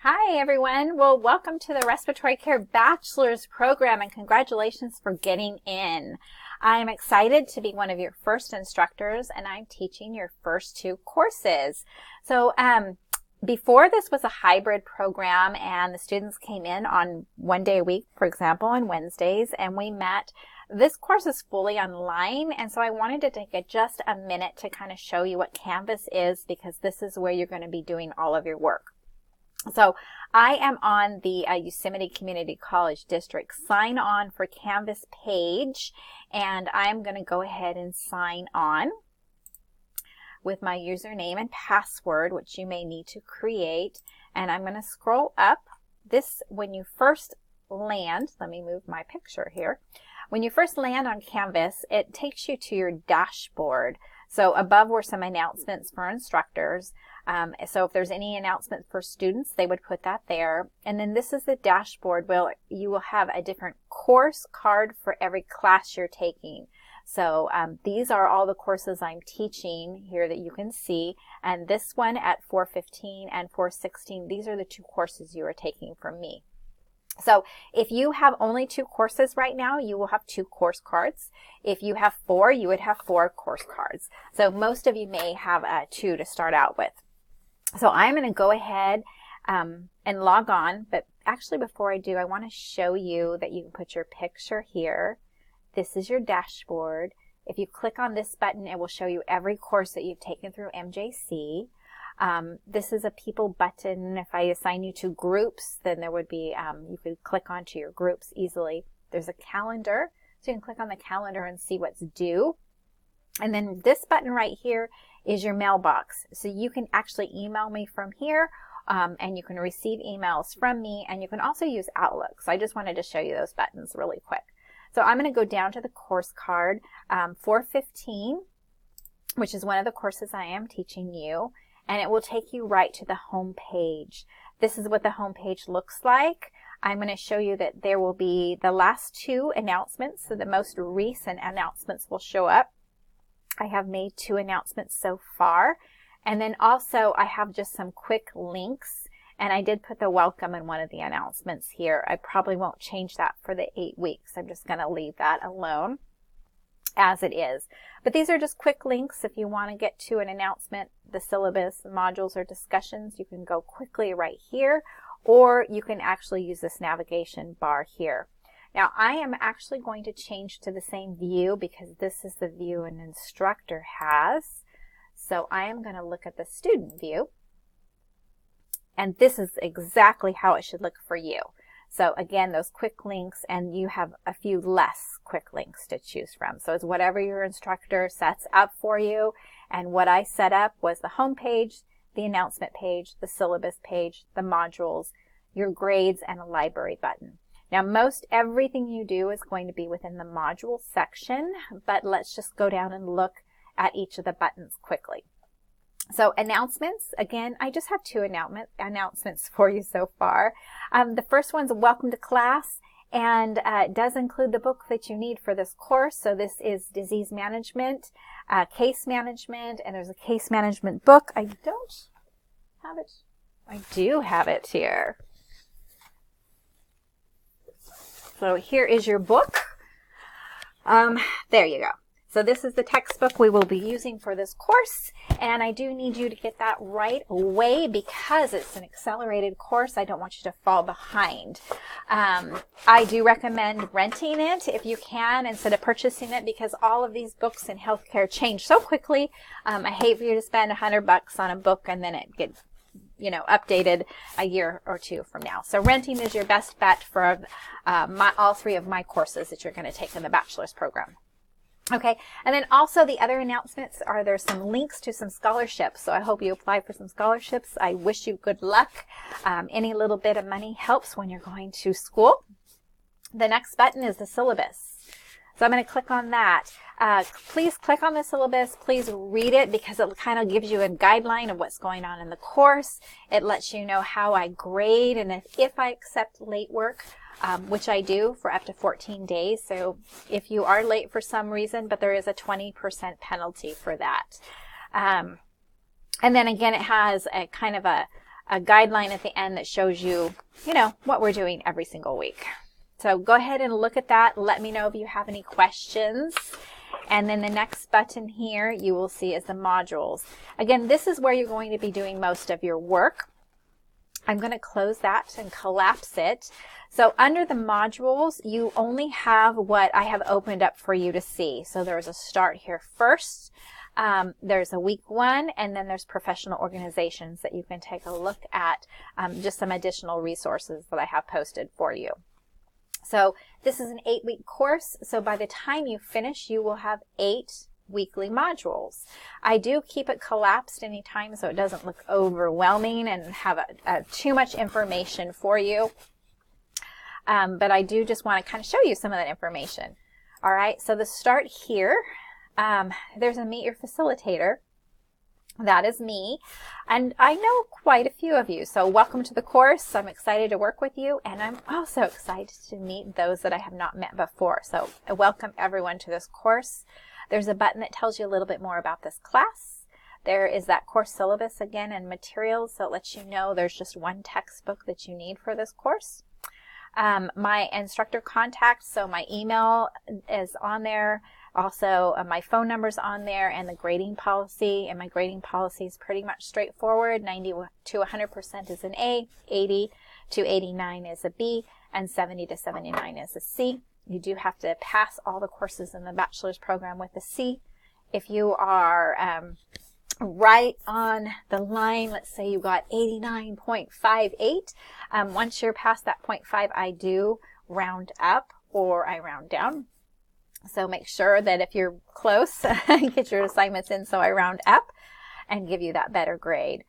Hi everyone. Well, welcome to the Respiratory Care Bachelor's Program and congratulations for getting in. I'm excited to be one of your first instructors and I'm teaching your first two courses. So before this was a hybrid program and the students came in on one day a week, for example, on Wednesdays, and we met. This course is fully online, and so I wanted to take just a minute to kind of show you what Canvas is because this is where you're going to be doing all of your work. So I am on the Yosemite Community College District Sign On for Canvas page, and I'm going to go ahead and sign on with my username and password, which you may need to create. And I'm going to scroll up. This, when you first land, let me move my picture here. When you first land on Canvas, it takes you to your dashboard. So above were some announcements for instructors. So if there's any announcement for students, they would put that there. And then this is the dashboard where you will have a different course card for every class you're taking. So these are all the courses I'm teaching here that you can see. And this one at 415 and 416, these are the two courses you are taking from me. So if you have only two courses right now, you will have two course cards. If you have four, you would have four course cards. So most of you may have two to start out with. So I'm going to go ahead and log on. But actually before I do, I want to show you that you can put your picture here. This is your dashboard. If you click on this button, it will show you every course that you've taken through MJC. This is a people button. If I assign you to groups, then there would be, you could click onto your groups easily. There's a calendar, so you can click on the calendar and see what's due. And then this button right here is your mailbox. So you can actually email me from here, and you can receive emails from me, and you can also use Outlook. So I just wanted to show you those buttons really quick. So I'm going to go down to the course card, 415, which is one of the courses I am teaching you. And it will take you right to the home page. This is what the home page looks like. I'm going to show you that there will be the last two announcements, so the most recent announcements will show up. I have made two announcements so far. And then also I have just some quick links, and I did put the welcome in one of the announcements here. I probably won't change that for the 8 weeks. I'm just going to leave that alone as it is. But these are just quick links. If you want to get to an announcement, the syllabus, modules, or discussions, you can go quickly right here, or you can actually use this navigation bar here. Now, I am actually going to change to the same view because this is the view an instructor has. So I am going to look at the student view, and this is exactly how it should look for you. So again, those quick links, and you have a few less quick links to choose from. So it's whatever your instructor sets up for you. And what I set up was the home page, the announcement page, the syllabus page, the modules, your grades, and a library button. Now, most everything you do is going to be within the module section, but let's just go down and look at each of the buttons quickly. So announcements, again, I just have two announcements for you so far. The first one's welcome to class, and it does include the book that you need for this course. So this is disease management, case management, and there's a case management book. I don't have it. I do have it here. So here is your book. There you go. So this is the textbook we will be using for this course, and I do need you to get that right away because it's an accelerated course. I don't want you to fall behind. I do recommend renting it if you can instead of purchasing it because all of these books in healthcare change so quickly. I hate for you to spend $100 on a book and then it gets updated a year or two from now. So renting is your best bet for all three of my courses that you're going to take in the bachelor's program. Okay, and then also the other announcements are there's some links to some scholarships. So I hope you apply for some scholarships. I wish you good luck. Any little bit of money helps when you're going to school. The next button is the syllabus. So I'm going to click on that. Please click on the syllabus. Please read it because it kind of gives you a guideline of what's going on in the course. It lets you know how I grade and if I accept late work. Which I do for up to 14 days. So if you are late for some reason, but there is a 20% penalty for that. And then again, it has a kind of a a guideline at the end that shows you, what we're doing every single week. So go ahead and look at that. Let me know if you have any questions. And then the next button here you will see is the modules. Again, this is where you're going to be doing most of your work. I'm going to close that and collapse it. So under the modules, you only have what I have opened up for you to see. So there's a start here first. There's a week 1, and then there's professional organizations that you can take a look at, just some additional resources that I have posted for you. So this is an 8-week course. So by the time you finish, you will have 8 weekly modules. I do keep it collapsed anytime so it doesn't look overwhelming and have too much information for you. But I do just want to kind of show you some of that information. All right, so the start here, there's a Meet Your Facilitator. That is me, and I know quite a few of you, so welcome to the course. I'm excited to work with you, and I'm also excited to meet those that I have not met before. So I welcome everyone to this course. There's a button that tells you a little bit more about this class. There is that course syllabus again and materials, so it lets you know there's just one textbook that you need for this course. My instructor contact, so my email is on there. Also, my phone number's on there, and the grading policy. And my grading policy is pretty much straightforward. 90 to 100% is an A, 80 to 89 is a B, and 70 to 79 is a C. You do have to pass all the courses in the bachelor's program with a C. If you are right on the line, let's say you got 89.58, once you're past that 0.5, I do round up or I round down. So make sure that if you're close, get your assignments in so I round up and give you that better grade.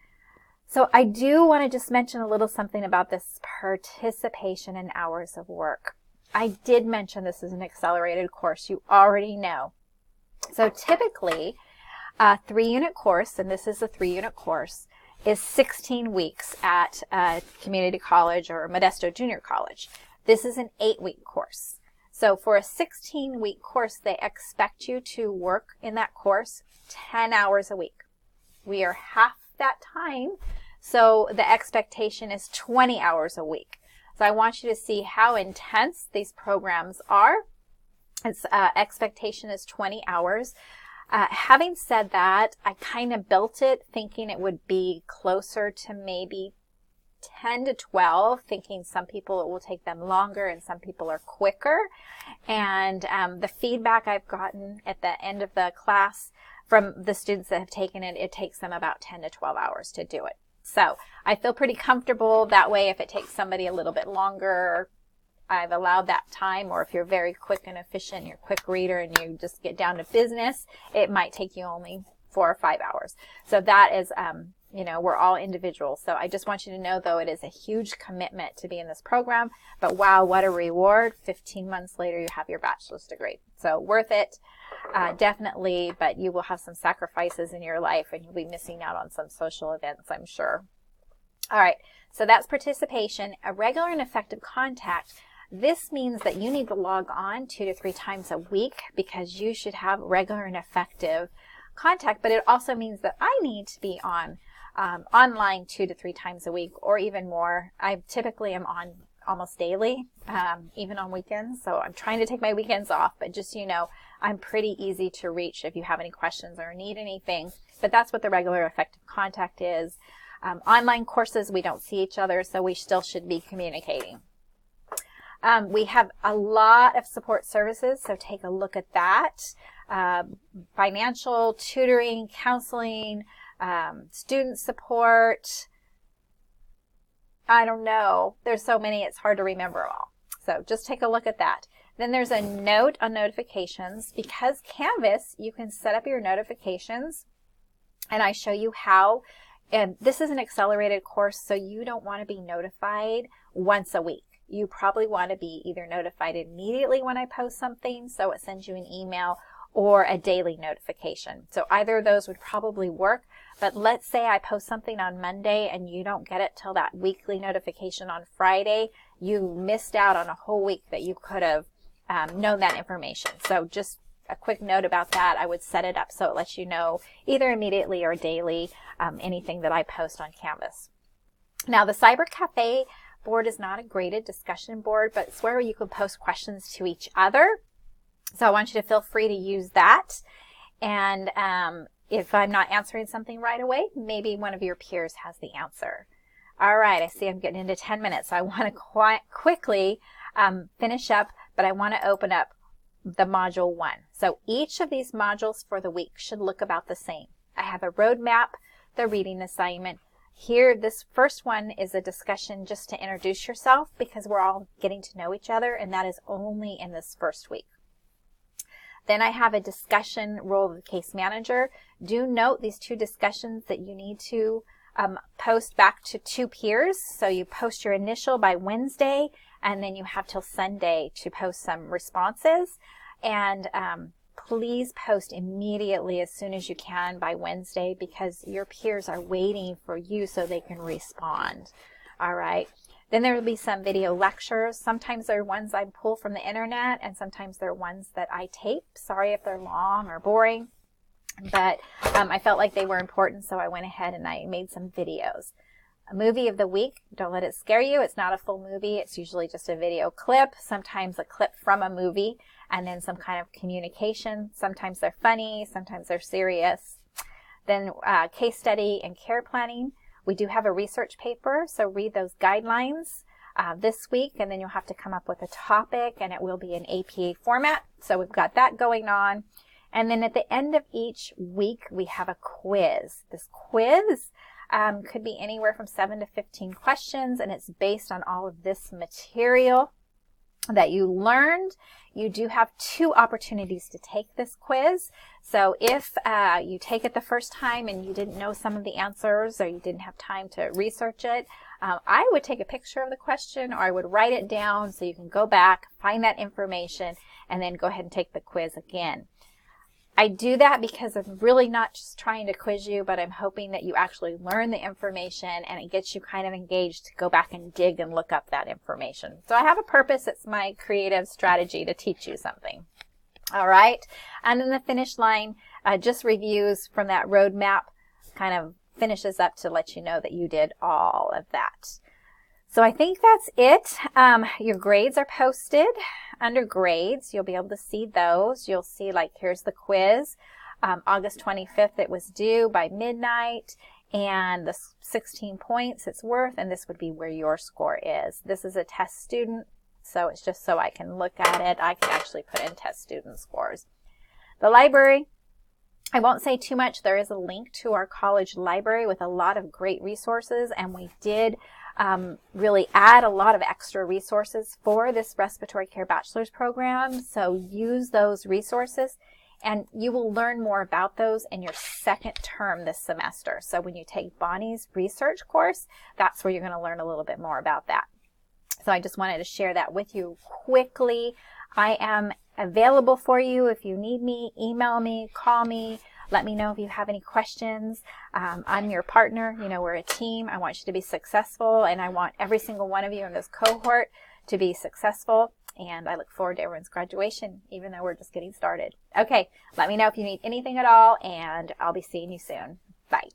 So I do want to just mention a little something about this participation in hours of work. I did mention this is an accelerated course. You already know. So typically, a 3-unit course, and this is a 3-unit course, is 16 weeks at community college or Modesto Junior College. This is an 8-week course. So for a 16-week course, they expect you to work in that course 10 hours a week. We are half that time, so the expectation is 20 hours a week. So I want you to see how intense these programs are. Its expectation is 20 hours. Having said that, I kind of built it thinking it would be closer to maybe 10 to 12, thinking some people it will take them longer and some people are quicker. And the feedback I've gotten at the end of the class from the students that have taken it, it takes them about 10 to 12 hours to do it. So I feel pretty comfortable that way. If it takes somebody a little bit longer, I've allowed that time, or if you're very quick and efficient, you're a quick reader and you just get down to business, it might take you only 4 or 5 hours. So that is, we're all individuals. So I just want you to know, though, it is a huge commitment to be in this program. But wow, what a reward. 15 months later, you have your bachelor's degree. So worth it, definitely. But you will have some sacrifices in your life and you'll be missing out on some social events, I'm sure. All right, so that's participation. A regular and effective contact. This means that you need to log on 2 to 3 times a week because you should have regular and effective contact. But it also means that I need to be on online 2 to 3 times a week or even more. I typically am on almost daily, even on weekends. So I'm trying to take my weekends off, but just so you know, I'm pretty easy to reach if you have any questions or need anything. But that's what the regular effective contact is. Online courses, we don't see each other, so we still should be communicating. We have a lot of support services, so take a look at that. Financial, tutoring, counseling, student support. I don't know. There's so many, it's hard to remember all. So just take a look at that. Then there's a note on notifications. Because Canvas, you can set up your notifications, and I show you how. And this is an accelerated course, so you don't want to be notified once a week. You probably want to be either notified immediately when I post something, so it sends you an email, or a daily notification. So either of those would probably work. But let's say I post something on Monday and you don't get it till that weekly notification on Friday. You missed out on a whole week that you could have known that information. So just a quick note about that. I would set it up so it lets you know either immediately or daily anything that I post on Canvas. Now, the Cyber Cafe board is not a graded discussion board, but it's where you can post questions to each other. So I want you to feel free to use that. And if I'm not answering something right away, maybe one of your peers has the answer. All right, I see I'm getting into 10 minutes, so I want to quite quickly finish up, but I want to open up the module 1. So each of these modules for the week should look about the same. I have a roadmap, the reading assignment. Here, this first one is a discussion just to introduce yourself because we're all getting to know each other, and that is only in this first week. Then I have a discussion role of the case manager. Do note these 2 discussions that you need to post back to 2 peers. So you post your initial by Wednesday, and then you have till Sunday to post some responses. And please post immediately as soon as you can by Wednesday because your peers are waiting for you so they can respond. All right. Then there will be some video lectures. Sometimes they're ones I pull from the internet, and sometimes they're ones that I tape. Sorry if they're long or boring, but I felt like they were important, so I went ahead and I made some videos. A movie of the week, don't let it scare you. It's not a full movie. It's usually just a video clip, sometimes a clip from a movie, and then some kind of communication. Sometimes they're funny, sometimes they're serious. Then case study and care planning. We do have a research paper, so read those guidelines this week, and then you'll have to come up with a topic, and it will be in APA format. So we've got that going on. And then at the end of each week, we have a quiz. This quiz could be anywhere from 7 to 15 questions, and it's based on all of this material that you learned. You do have 2 opportunities to take this quiz. So if you take it the first time and you didn't know some of the answers or you didn't have time to research it, I would take a picture of the question or I would write it down so you can go back, find that information, and then go ahead and take the quiz again. I do that because I'm really not just trying to quiz you, but I'm hoping that you actually learn the information and it gets you kind of engaged to go back and dig and look up that information. So I have a purpose. It's my creative strategy to teach you something. All right. And then the finish line just reviews from that roadmap, kind of finishes up to let you know that you did all of that. So I think that's it. Your grades are posted under grades. You'll be able to see those. You'll see, like, here's the quiz. August 25th, it was due by midnight, and the 16 points it's worth, and this would be where your score is. This is a test student, so it's just so I can look at it. I can actually put in test student scores. The library, I won't say too much. There is a link to our college library with a lot of great resources, and we did really add a lot of extra resources for this respiratory care bachelor's program. So use those resources and you will learn more about those in your second term this semester. So when you take Bonnie's research course, that's where you're going to learn a little bit more about that. So I just wanted to share that with you quickly. I am available for you if you need me. Email me, call me. Let me know if you have any questions. I'm your partner. You know, we're a team. I want you to be successful, and I want every single one of you in this cohort to be successful. And I look forward to everyone's graduation, even though we're just getting started. Okay, let me know if you need anything at all, and I'll be seeing you soon. Bye.